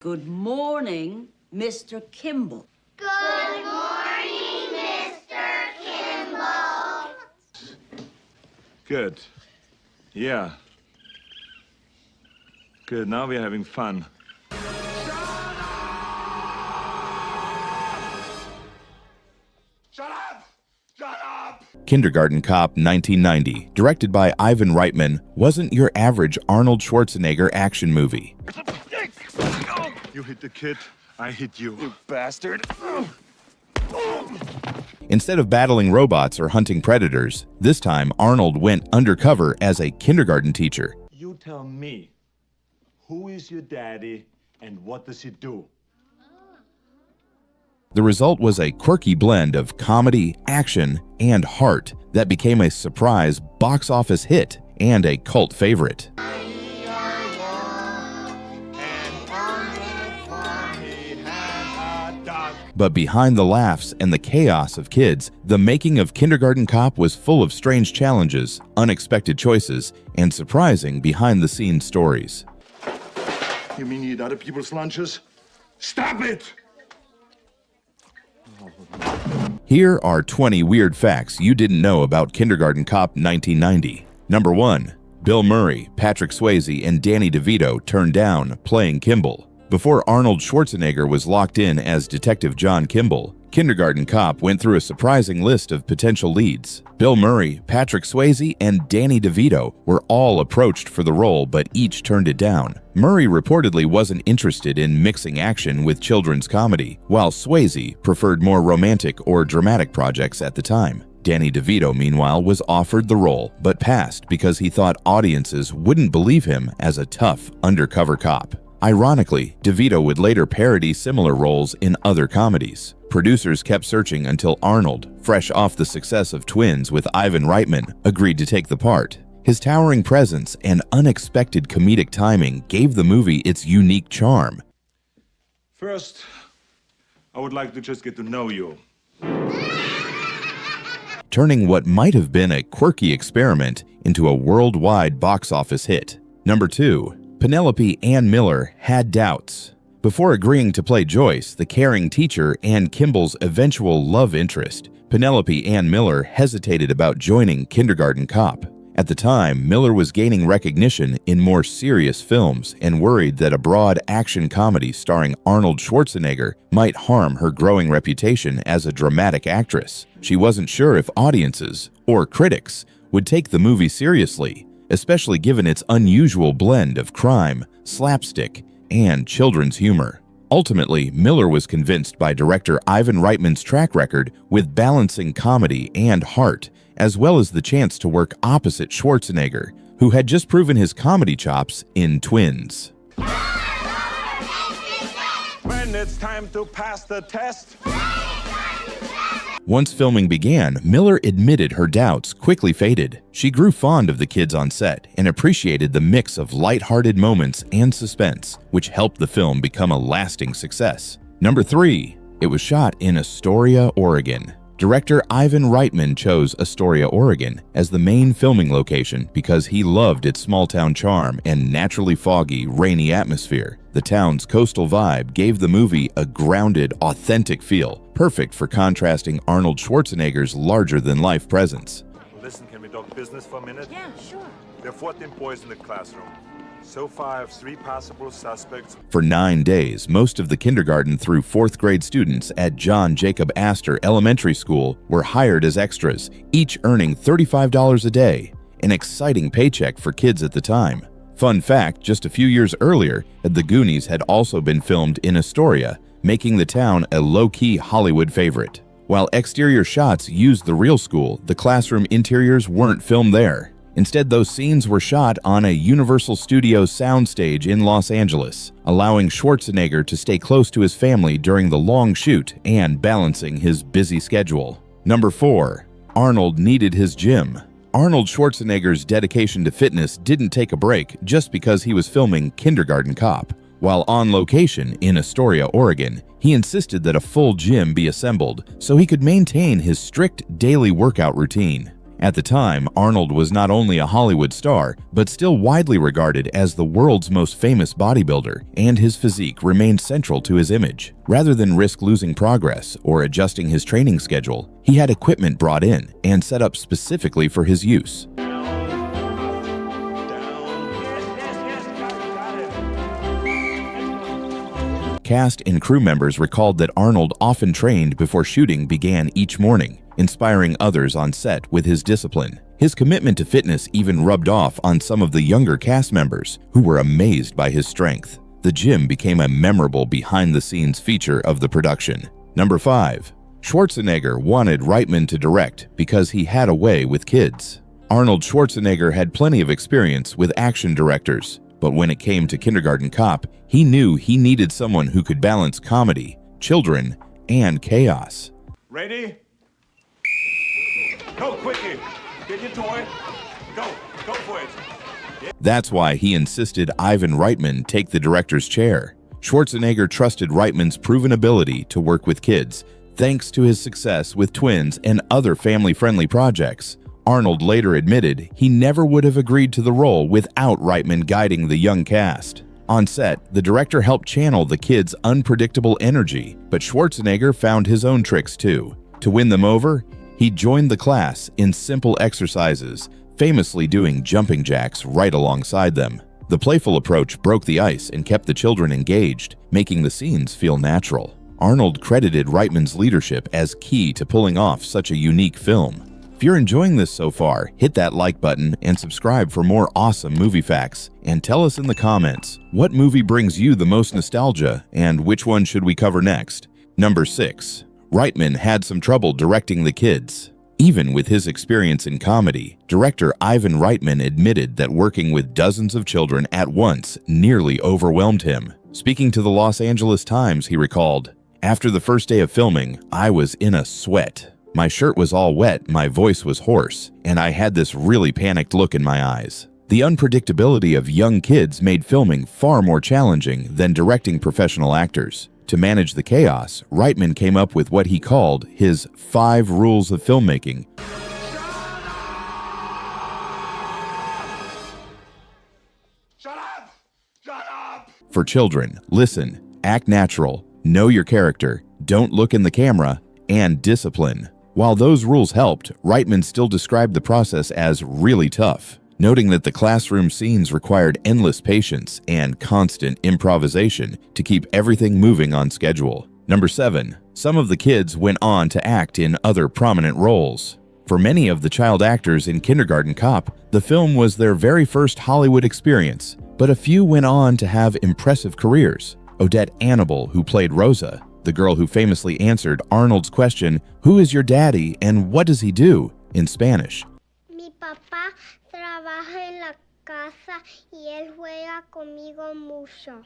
Good morning, Mr. Kimball. Good morning, Mr. Kimball. Good. Yeah. Good, now we're having fun. Shut up! Shut up! Kindergarten Cop 1990, directed by Ivan Reitman, wasn't your average Arnold Schwarzenegger action movie. You hit the kid, I hit you. You bastard! Instead of battling robots or hunting predators, this time Arnold went undercover as a kindergarten teacher. You tell me, who is your daddy and what does he do? The result was a quirky blend of comedy, action, and heart that became a surprise box office hit and a cult favorite. But behind the laughs and the chaos of kids, the making of Kindergarten Cop was full of strange challenges, unexpected choices, and surprising behind-the-scenes stories. You mean you eat other people's lunches? Stop it! Here are 20 weird facts you didn't know about Kindergarten Cop 1990. Number 1. Bill Murray, Patrick Swayze, and Danny DeVito turned down playing Kimball. Before Arnold Schwarzenegger was locked in as Detective John Kimball, Kindergarten Cop went through a surprising list of potential leads. Bill Murray, Patrick Swayze, and Danny DeVito were all approached for the role, but each turned it down. Murray reportedly wasn't interested in mixing action with children's comedy, while Swayze preferred more romantic or dramatic projects at the time. Danny DeVito, meanwhile, was offered the role, but passed because he thought audiences wouldn't believe him as a tough, undercover cop. Ironically, DeVito would later parody similar roles in other comedies. Producers kept searching until Arnold, fresh off the success of Twins with Ivan Reitman, agreed to take the part. His towering presence and unexpected comedic timing gave the movie its unique charm. First, I would like to just get to know you. Turning what might have been a quirky experiment into a worldwide box office hit. Number 2. Penelope Ann Miller had doubts. Before agreeing to play Joyce, the caring teacher and Kimball's eventual love interest, Penelope Ann Miller hesitated about joining Kindergarten Cop. At the time, Miller was gaining recognition in more serious films and worried that a broad action comedy starring Arnold Schwarzenegger might harm her growing reputation as a dramatic actress. She wasn't sure if audiences, or critics, would take the movie seriously, especially given its unusual blend of crime, slapstick, and children's humor. Ultimately, Miller was convinced by director Ivan Reitman's track record with balancing comedy and heart, as well as the chance to work opposite Schwarzenegger, who had just proven his comedy chops in Twins. When it's time to pass the test. Once filming began, Miller admitted her doubts quickly faded. She grew fond of the kids on set and appreciated the mix of lighthearted moments and suspense, which helped the film become a lasting success. Number 3. It was shot in Astoria, Oregon. Director Ivan Reitman chose Astoria, Oregon as the main filming location because he loved its small-town charm and naturally foggy, rainy atmosphere. The town's coastal vibe gave the movie a grounded, authentic feel, perfect for contrasting Arnold Schwarzenegger's larger-than-life presence. Listen, can we talk business for a minute? Yeah, sure. There are 14 boys in the classroom. So far, I have 3 possible suspects. For 9 days, most of the kindergarten through 4th grade students at John Jacob Astor Elementary School were hired as extras, each earning $35 a day, an exciting paycheck for kids at the time. Fun fact, just a few years earlier, The Goonies had also been filmed in Astoria, making the town a low-key Hollywood favorite. While exterior shots used the real school, the classroom interiors weren't filmed there. Instead, those scenes were shot on a Universal Studios soundstage in Los Angeles, allowing Schwarzenegger to stay close to his family during the long shoot and balancing his busy schedule. Number 4. Arnold needed his gym. Arnold Schwarzenegger's dedication to fitness didn't take a break just because he was filming Kindergarten Cop. While on location in Astoria, Oregon, he insisted that a full gym be assembled so he could maintain his strict daily workout routine. At the time, Arnold was not only a Hollywood star, but still widely regarded as the world's most famous bodybuilder, and his physique remained central to his image. Rather than risk losing progress or adjusting his training schedule, he had equipment brought in and set up specifically for his use. Cast and crew members recalled that Arnold often trained before shooting began each morning, inspiring others on set with his discipline. His commitment to fitness even rubbed off on some of the younger cast members, who were amazed by his strength. The gym became a memorable behind-the-scenes feature of the production. Number 5. Schwarzenegger wanted Reitman to direct because he had a way with kids. Arnold Schwarzenegger had plenty of experience with action directors, but when it came to Kindergarten Cop, he knew he needed someone who could balance comedy, children, and chaos. Ready? Go, quickie. Get your toy. Go for it. That's why he insisted Ivan Reitman take the director's chair. Schwarzenegger trusted Reitman's proven ability to work with kids, thanks to his success with Twins and other family-friendly projects. Arnold later admitted he never would have agreed to the role without Reitman guiding the young cast. On set, the director helped channel the kids' unpredictable energy, but Schwarzenegger found his own tricks too. To win them over, he joined the class in simple exercises, famously doing jumping jacks right alongside them. The playful approach broke the ice and kept the children engaged, making the scenes feel natural. Arnold credited Reitman's leadership as key to pulling off such a unique film. If you're enjoying this so far, hit that like button and subscribe for more awesome movie facts. And tell us in the comments, what movie brings you the most nostalgia and which one should we cover next? Number 6. Reitman had some trouble directing the kids. Even with his experience in comedy, director Ivan Reitman admitted that working with dozens of children at once nearly overwhelmed him. Speaking to the Los Angeles Times, he recalled, "After the first day of filming, I was in a sweat. My shirt was all wet, my voice was hoarse, and I had this really panicked look in my eyes." The unpredictability of young kids made filming far more challenging than directing professional actors. To manage the chaos, Reitman came up with what he called his 5 rules of filmmaking. Shut up! Shut up! For children: listen, act natural, know your character, don't look in the camera, and discipline. While those rules helped, Reitman still described the process as really tough, noting that the classroom scenes required endless patience and constant improvisation to keep everything moving on schedule. Number 7. Some of the kids went on to act in other prominent roles. For many of the child actors in Kindergarten Cop, the film was their very first Hollywood experience, but a few went on to have impressive careers. Odette Annable, who played Rosa, the girl who famously answered Arnold's question, "Who is your daddy and what does he do?" in Spanish. Mi papá trabaja en la casa y él juega conmigo mucho.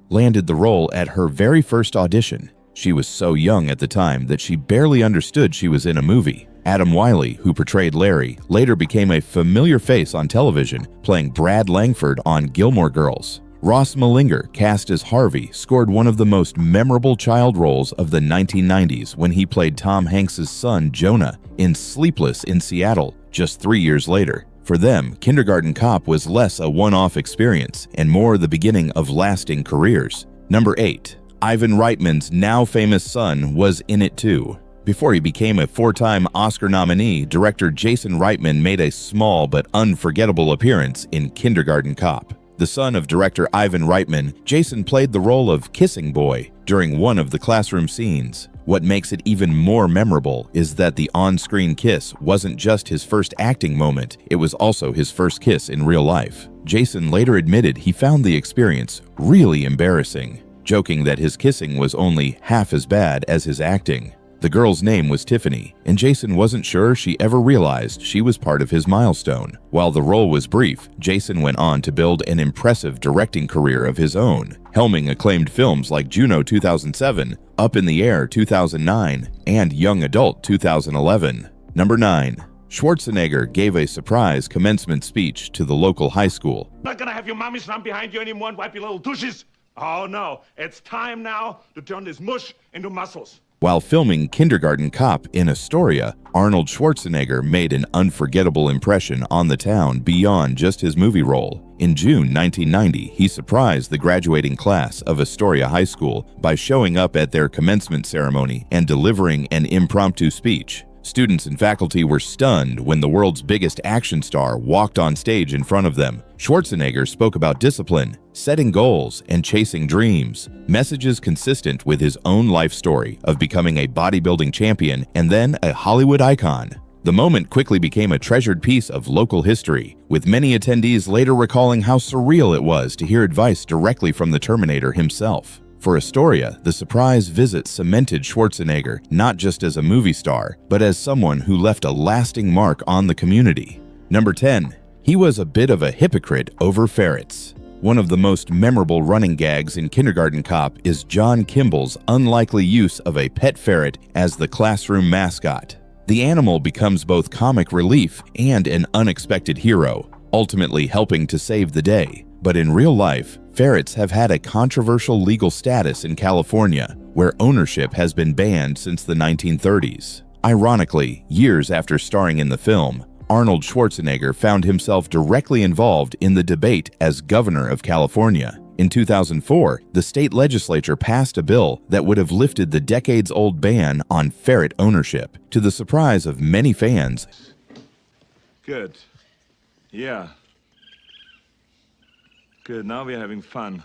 Landed the role at her very first audition. She was so young at the time that she barely understood she was in a movie. Adam Wiley, who portrayed Larry, later became a familiar face on television, playing Brad Langford on Gilmore Girls. Ross Malinger, cast as Harvey, scored one of the most memorable child roles of the 1990s when he played Tom Hanks's son Jonah in Sleepless in Seattle just 3 years later. For them, Kindergarten Cop was less a one-off experience and more the beginning of lasting careers. Number 8. Ivan Reitman's now famous son was in it too. Before he became a 4-time Oscar nominee, director Jason Reitman made a small but unforgettable appearance in Kindergarten Cop. The son of director Ivan Reitman, Jason played the role of Kissing Boy during one of the classroom scenes. What makes it even more memorable is that the on-screen kiss wasn't just his first acting moment, it was also his first kiss in real life. Jason later admitted he found the experience really embarrassing, joking that his kissing was only half as bad as his acting. The girl's name was Tiffany, and Jason wasn't sure she ever realized she was part of his milestone. While the role was brief, Jason went on to build an impressive directing career of his own, helming acclaimed films like Juno 2007, Up in the Air 2009, and Young Adult 2011. Number 9. Schwarzenegger gave a surprise commencement speech to the local high school. Not gonna have your mommies run behind you anymore and wipe your little douches. Oh no, it's time now to turn this mush into muscles. While filming Kindergarten Cop in Astoria, Arnold Schwarzenegger made an unforgettable impression on the town beyond just his movie role. In June 1990, he surprised the graduating class of Astoria High School by showing up at their commencement ceremony and delivering an impromptu speech. Students and faculty were stunned when the world's biggest action star walked on stage in front of them. Schwarzenegger spoke about discipline, setting goals, and chasing dreams, messages consistent with his own life story of becoming a bodybuilding champion and then a Hollywood icon. The moment quickly became a treasured piece of local history, with many attendees later recalling how surreal it was to hear advice directly from the Terminator himself. For Astoria, the surprise visit cemented Schwarzenegger not just as a movie star, but as someone who left a lasting mark on the community. Number 10. He was a bit of a hypocrite over ferrets. One of the most memorable running gags in Kindergarten Cop is John Kimball's unlikely use of a pet ferret as the classroom mascot. The animal becomes both comic relief and an unexpected hero, ultimately helping to save the day. But in real life, ferrets have had a controversial legal status in California, where ownership has been banned since the 1930s. Ironically, years after starring in the film, Arnold Schwarzenegger found himself directly involved in the debate as governor of California. In 2004, the state legislature passed a bill that would have lifted the decades-old ban on ferret ownership, to the surprise of many fans. Good. Yeah. Good, now we're having fun.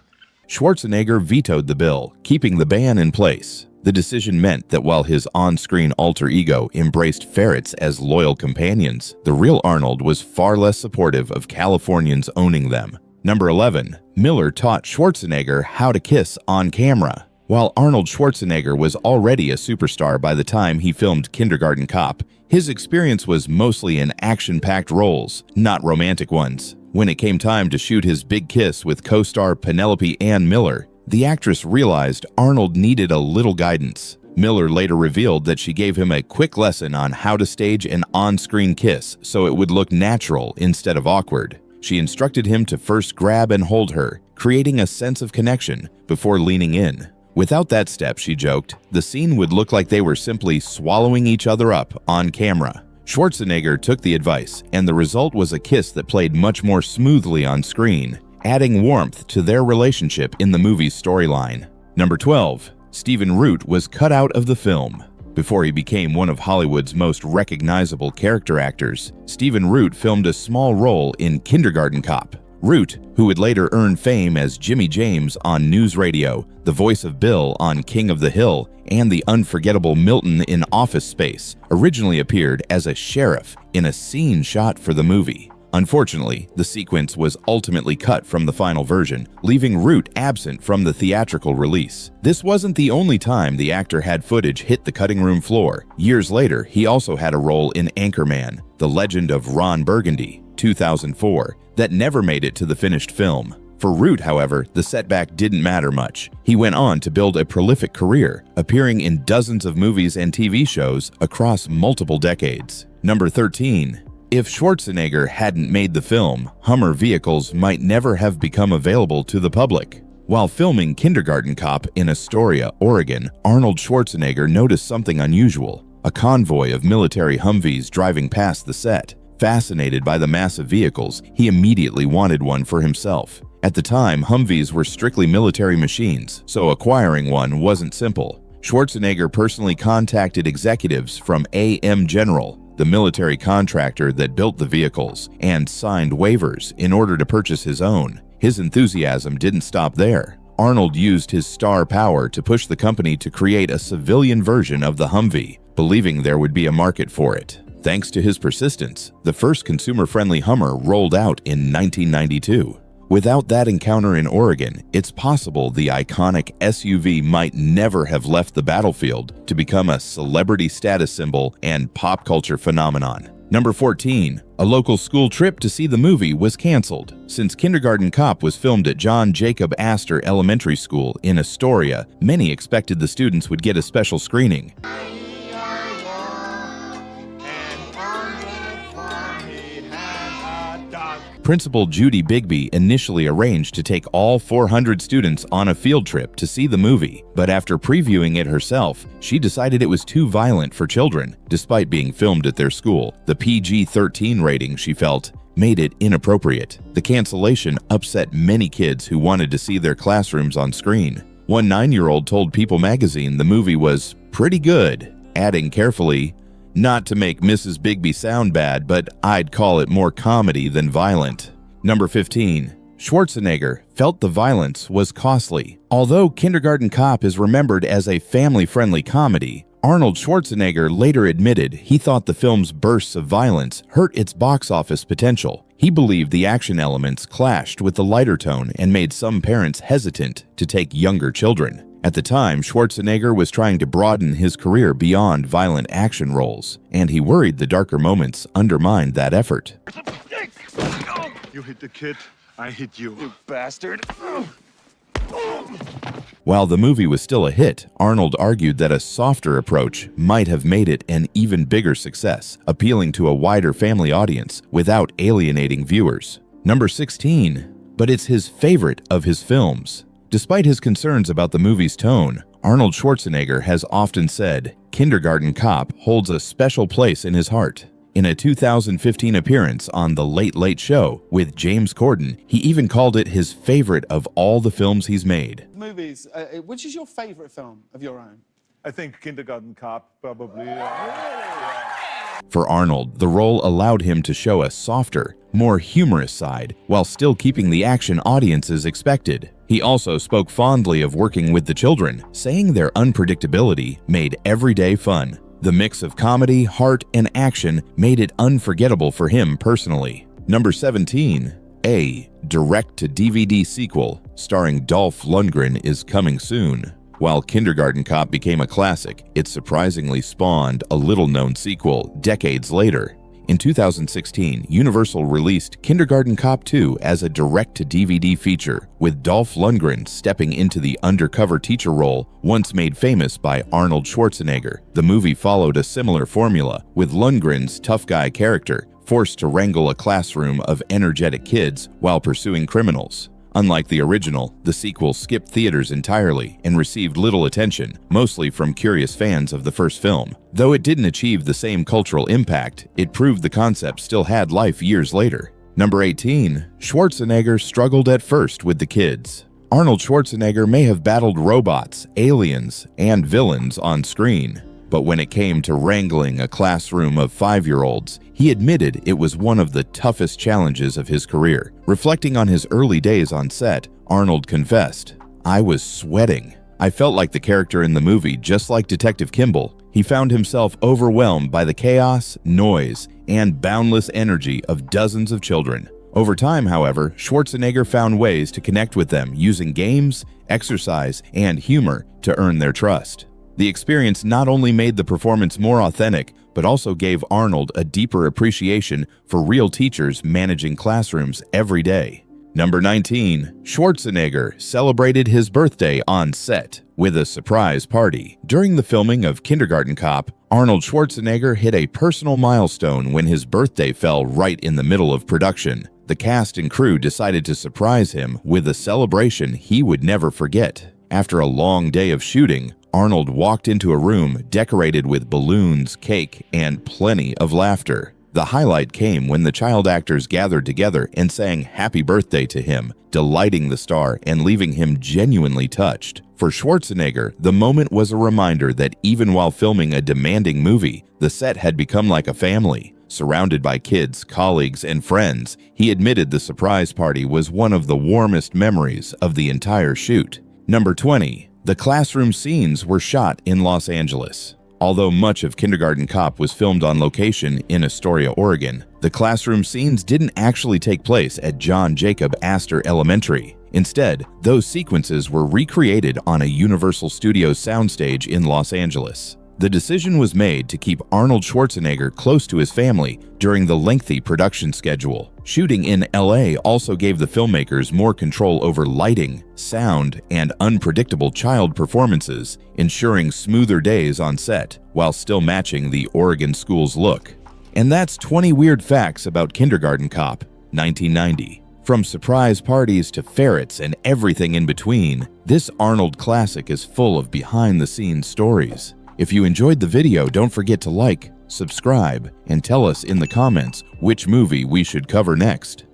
Schwarzenegger vetoed the bill, keeping the ban in place. The decision meant that while his on-screen alter ego embraced ferrets as loyal companions, the real Arnold was far less supportive of Californians owning them. Number 11. Miller taught Schwarzenegger how to kiss on camera. While Arnold Schwarzenegger was already a superstar by the time he filmed Kindergarten Cop, his experience was mostly in action-packed roles, not romantic ones. When it came time to shoot his big kiss with co-star Penelope Ann Miller, the actress realized Arnold needed a little guidance. Miller later revealed that she gave him a quick lesson on how to stage an on-screen kiss so it would look natural instead of awkward. She instructed him to first grab and hold her, creating a sense of connection before leaning in. Without that step, she joked, the scene would look like they were simply swallowing each other up on camera. Schwarzenegger took the advice, and the result was a kiss that played much more smoothly on screen, adding warmth to their relationship in the movie's storyline. Number 12. Stephen Root was cut out of the film. Before he became one of Hollywood's most recognizable character actors, Stephen Root filmed a small role in Kindergarten Cop. Root, who would later earn fame as Jimmy James on News Radio, the voice of Bill on King of the Hill, and the unforgettable Milton in Office Space, originally appeared as a sheriff in a scene shot for the movie. Unfortunately, the sequence was ultimately cut from the final version, leaving Root absent from the theatrical release. This wasn't the only time the actor had footage hit the cutting room floor. Years later, he also had a role in Anchorman, The Legend of Ron Burgundy, 2004, that never made it to the finished film. For Root, however, the setback didn't matter much. He went on to build a prolific career, appearing in dozens of movies and TV shows across multiple decades. Number 13. If Schwarzenegger hadn't made the film, Hummer vehicles might never have become available to the public. While filming Kindergarten Cop in Astoria, Oregon, Arnold Schwarzenegger noticed something unusual: a convoy of military Humvees driving past the set. Fascinated by the massive vehicles, he immediately wanted one for himself. At the time, Humvees were strictly military machines, so acquiring one wasn't simple. Schwarzenegger personally contacted executives from AM General, the military contractor that built the vehicles, and signed waivers in order to purchase his own. His enthusiasm didn't stop there. Arnold used his star power to push the company to create a civilian version of the Humvee, believing there would be a market for it. Thanks to his persistence, the first consumer-friendly Hummer rolled out in 1992. Without that encounter in Oregon, it's possible the iconic SUV might never have left the battlefield to become a celebrity status symbol and pop culture phenomenon. Number 14. A local school trip to see the movie was canceled. Since Kindergarten Cop was filmed at John Jacob Astor Elementary School in Astoria, many expected the students would get a special screening. Principal Judy Bigby initially arranged to take all 400 students on a field trip to see the movie, but after previewing it herself, she decided it was too violent for children, despite being filmed at their school. The PG-13 rating, she felt, made it inappropriate. The cancellation upset many kids who wanted to see their classrooms on screen. One 9-year-old told People magazine the movie was pretty good, adding carefully, "Not to make Mrs. Bigby sound bad, but I'd call it more comedy than violent." Number 15. Schwarzenegger felt the violence was costly. Although Kindergarten Cop is remembered as a family-friendly comedy, Arnold Schwarzenegger later admitted he thought the film's bursts of violence hurt its box office potential. He believed the action elements clashed with the lighter tone and made some parents hesitant to take younger children. At the time, Schwarzenegger was trying to broaden his career beyond violent action roles, and he worried the darker moments undermined that effort. You hit the kid, I hit you. You Bastard. While the movie was still a hit, Arnold argued that a softer approach might have made it an even bigger success, appealing to a wider family audience without alienating viewers. Number 16. But it's his favorite of his films. Despite his concerns about the movie's tone, Arnold Schwarzenegger has often said Kindergarten Cop holds a special place in his heart. In a 2015 appearance on The Late Late Show with James Corden, he even called it his favorite of all the films he's made. Movies, which is your favorite film of your own? I think Kindergarten Cop, probably. For Arnold, the role allowed him to show a softer, more humorous side, while still keeping the action audiences expected. He also spoke fondly of working with the children, saying their unpredictability made every day fun. The mix of comedy, heart, and action made it unforgettable for him personally. Number 17. A direct-to-DVD sequel starring Dolph Lundgren is coming soon. While Kindergarten Cop became a classic, it surprisingly spawned a little-known sequel decades later. In 2016, Universal released Kindergarten Cop 2 as a direct-to-DVD feature, with Dolph Lundgren stepping into the undercover teacher role once made famous by Arnold Schwarzenegger. The movie followed a similar formula, with Lundgren's tough guy character forced to wrangle a classroom of energetic kids while pursuing criminals. Unlike the original, the sequel skipped theaters entirely and received little attention, mostly from curious fans of the first film. Though it didn't achieve the same cultural impact, it proved the concept still had life years later. Number 18. Schwarzenegger struggled at first with the kids. Arnold Schwarzenegger may have battled robots, aliens, and villains on screen, but when it came to wrangling a classroom of 5-year-olds, he admitted it was one of the toughest challenges of his career. Reflecting on his early days on set, Arnold confessed, "I was sweating. I felt like the character in the movie, just like Detective Kimball. He found himself overwhelmed by the chaos, noise, and boundless energy of dozens of children." Over time, however, Schwarzenegger found ways to connect with them using games, exercise, and humor to earn their trust. The experience not only made the performance more authentic, but also gave Arnold a deeper appreciation for real teachers managing classrooms every day. Number 19. Schwarzenegger celebrated his birthday on set with a surprise party. During the filming of Kindergarten Cop, Arnold Schwarzenegger hit a personal milestone when his birthday fell right in the middle of production. The cast and crew decided to surprise him with a celebration he would never forget. After a long day of shooting, Arnold walked into a room decorated with balloons, cake, and plenty of laughter. The highlight came when the child actors gathered together and sang happy birthday to him, delighting the star and leaving him genuinely touched. For Schwarzenegger, the moment was a reminder that even while filming a demanding movie, the set had become like a family. Surrounded by kids, colleagues, and friends, he admitted the surprise party was one of the warmest memories of the entire shoot. Number 20. The classroom scenes were shot in Los Angeles. Although much of Kindergarten Cop was filmed on location in Astoria, Oregon, the classroom scenes didn't actually take place at John Jacob Astor Elementary. Instead, those sequences were recreated on a Universal Studios soundstage in Los Angeles. The decision was made to keep Arnold Schwarzenegger close to his family during the lengthy production schedule. Shooting in LA also gave the filmmakers more control over lighting, sound, and unpredictable child performances, ensuring smoother days on set while still matching the Oregon school's look. And that's 20 weird facts about Kindergarten Cop. 1990. From surprise parties to ferrets and everything in between, this Arnold classic is full of behind-the-scenes stories. If you enjoyed the video, don't forget to like, subscribe, and tell us in the comments which movie we should cover next.